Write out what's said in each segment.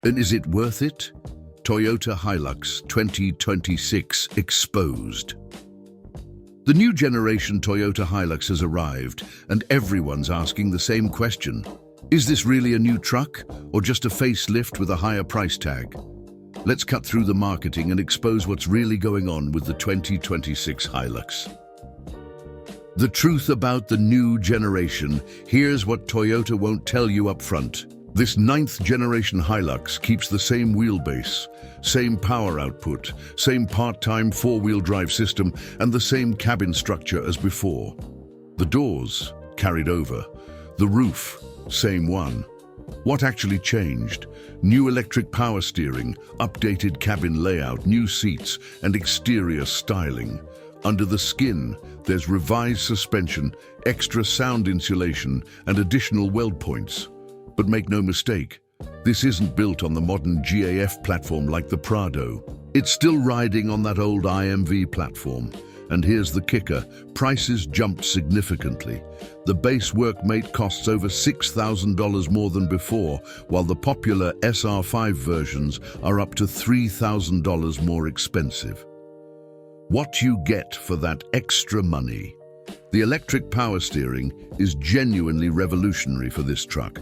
And is it worth it? Toyota Hilux 2026 exposed. The new generation Toyota Hilux has arrived, and everyone's asking the same question. Is this really a new truck, or just a facelift with a higher price tag? Let's cut through the marketing and expose what's really going on with the 2026 Hilux. The truth about the new generation. Here's what Toyota won't tell you up front. This 9th generation Hilux keeps the same wheelbase, same power output, same part-time 4-wheel drive system, and the same cabin structure as before. The doors carried over. The roof, same one. What actually changed? New electric power steering, updated cabin layout, new seats, and exterior styling. Under the skin, there's revised suspension, extra sound insulation, and additional weld points. But make no mistake, this isn't built on the modern GAF platform like the Prado. It's still riding on that old IMV platform. And here's the kicker, prices jumped significantly. The base workmate costs over $6,000 more than before, while the popular SR5 versions are up to $3,000 more expensive. What you get for that extra money? The electric power steering is genuinely revolutionary for this truck.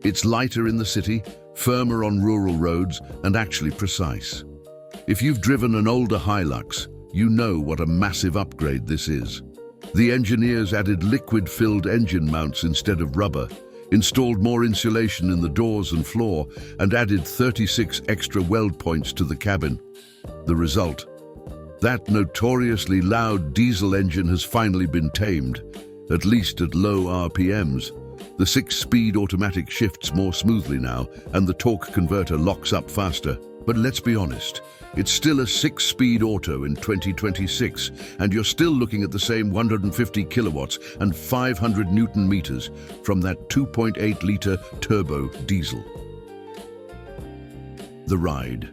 It's lighter in the city, firmer on rural roads, and actually precise. If you've driven an older Hilux, you know what a massive upgrade this is. The engineers added liquid-filled engine mounts instead of rubber, installed more insulation in the doors and floor, and added 36 extra weld points to the cabin. The result? That notoriously loud diesel engine has finally been tamed, at least at low RPMs. The 6-speed automatic shifts more smoothly now, and the torque converter locks up faster. But let's be honest, it's still a 6-speed auto in 2026, and you're still looking at the same 150 kilowatts and 500 Newton meters from that 2.8-liter turbo diesel. The ride.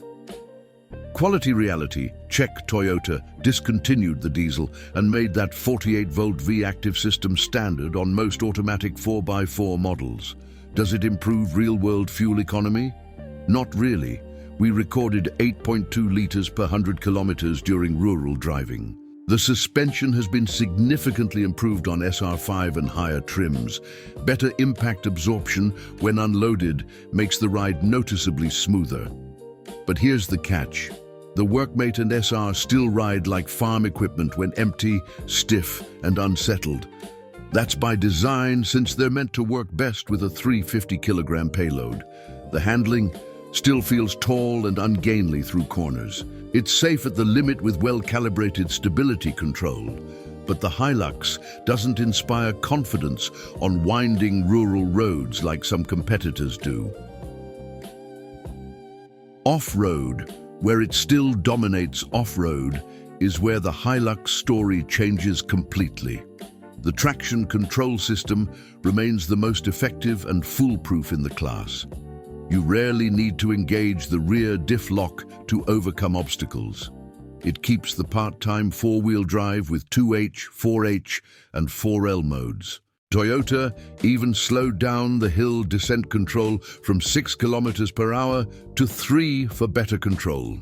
Quality reality, check. Toyota discontinued the diesel and made that 48-volt V-active system standard on most automatic 4x4 models. Does it improve real-world fuel economy? Not really. We recorded 8.2 liters per 100 kilometers during rural driving. The suspension has been significantly improved on SR5 and higher trims. Better impact absorption when unloaded makes the ride noticeably smoother. But here's the catch. The Workmate and SR still ride like farm equipment when empty, stiff, and unsettled. That's by design, since they're meant to work best with a 350-kilogram payload. The handling still feels tall and ungainly through corners. It's safe at the limit with well-calibrated stability control. But the Hilux doesn't inspire confidence on winding rural roads like some competitors do. Off-road, where it still dominates off-road, is where the Hilux story changes completely. The traction control system remains the most effective and foolproof in the class. You rarely need to engage the rear diff lock to overcome obstacles. It keeps the part-time 4-wheel drive with 2H, 4H, and 4L modes. Toyota even slowed down the hill descent control from 6 kilometers per hour to 3 for better control.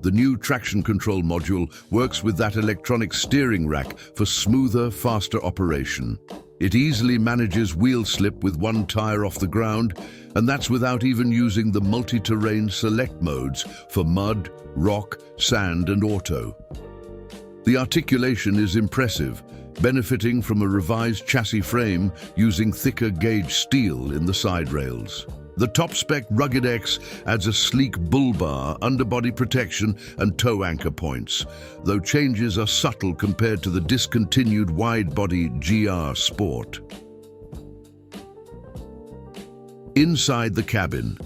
The new traction control module works with that electronic steering rack for smoother, faster operation. It easily manages wheel slip with one tire off the ground, and that's without even using the multi-terrain select modes for mud, rock, sand, and auto. The articulation is impressive, benefiting from a revised chassis frame using thicker gauge steel in the side rails. The top-spec Rugged X adds a sleek bull bar, underbody protection, and tow anchor points, though changes are subtle compared to the discontinued wide-body GR Sport. Inside the cabin,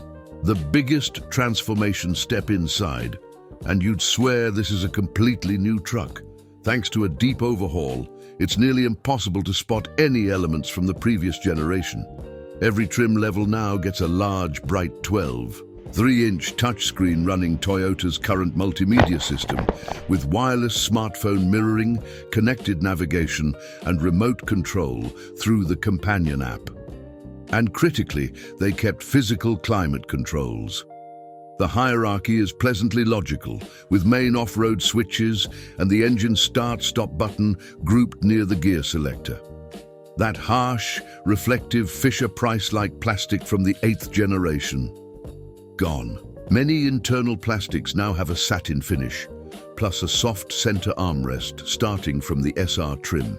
the biggest transformation step inside, and you'd swear this is a completely new truck. Thanks to a deep overhaul, it's nearly impossible to spot any elements from the previous generation. Every trim level now gets a large, bright 3-inch touchscreen running Toyota's current multimedia system, with wireless smartphone mirroring, connected navigation, and remote control through the companion app. And critically, they kept physical climate controls. The hierarchy is pleasantly logical, with main off-road switches and the engine start-stop button grouped near the gear selector. That harsh, reflective Fisher-Price-like plastic from the 8th generation. Gone. Many internal plastics now have a satin finish, plus a soft center armrest starting from the SR trim.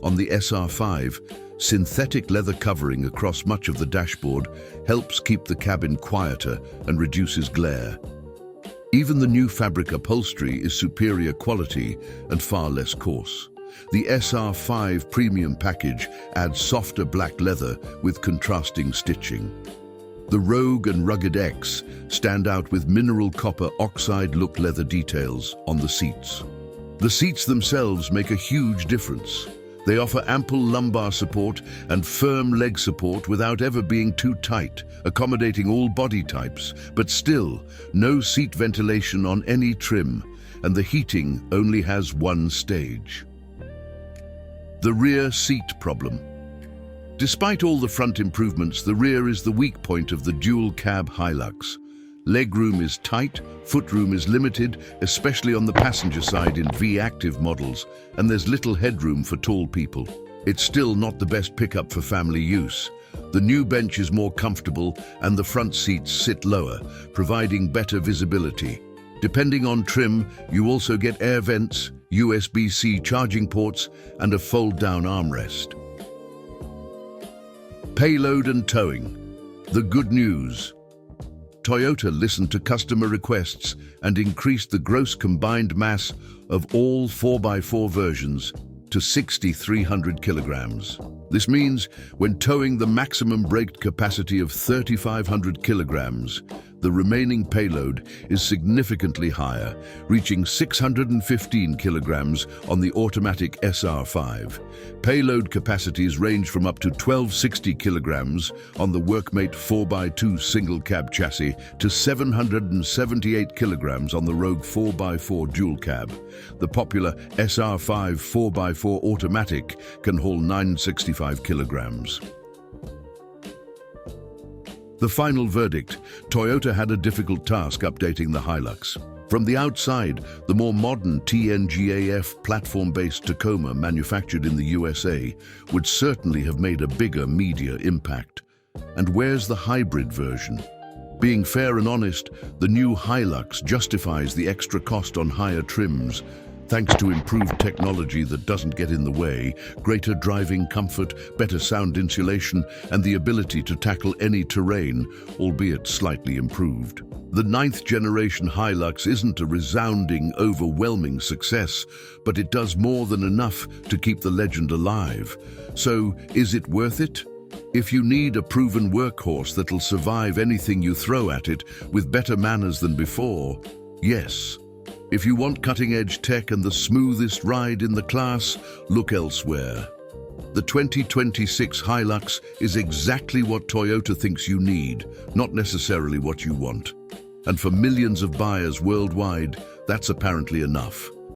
On the SR5, synthetic leather covering across much of the dashboard helps keep the cabin quieter and reduces glare. Even the new fabric upholstery is superior quality and far less coarse. The SR5 premium package adds softer black leather with contrasting stitching. The Rogue and Rugged X stand out with mineral copper oxide look leather details on the seats. The seats themselves make a huge difference. They offer ample lumbar support and firm leg support without ever being too tight, accommodating all body types, but still, no seat ventilation on any trim, and the heating only has one stage. The rear seat problem. Despite all the front improvements, the rear is the weak point of the dual-cab Hilux. Legroom is tight, footroom is limited, especially on the passenger side in V-Active models, and there's little headroom for tall people. It's still not the best pickup for family use. The new bench is more comfortable and the front seats sit lower, providing better visibility. Depending on trim, you also get air vents, USB-C charging ports, and a fold-down armrest. Payload and towing. The good news. Toyota listened to customer requests and increased the gross combined mass of all 4x4 versions to 6,300 kilograms. This means when towing the maximum braked capacity of 3,500 kilograms, the remaining payload is significantly higher, reaching 615 kilograms on the automatic SR5. Payload capacities range from up to 1,260 kilograms on the Workmate 4x2 single-cab chassis to 778 kilograms on the Rogue 4x4 dual-cab. The popular SR5 4x4 automatic can haul 965 kilograms. The final verdict: Toyota had a difficult task updating the Hilux. From the outside, the more modern TNGAF platform-based Tacoma manufactured in the USA would certainly have made a bigger media impact. And where's the hybrid version? Being fair and honest, the new Hilux justifies the extra cost on higher trims, thanks to improved technology that doesn't get in the way, greater driving comfort, better sound insulation, and the ability to tackle any terrain, albeit slightly improved. The 9th generation Hilux isn't a resounding, overwhelming success, but it does more than enough to keep the legend alive. So, is it worth it? If you need a proven workhorse that'll survive anything you throw at it with better manners than before, yes. If you want cutting-edge tech and the smoothest ride in the class, look elsewhere. The 2026 Hilux is exactly what Toyota thinks you need, not necessarily what you want. And for millions of buyers worldwide, that's apparently enough.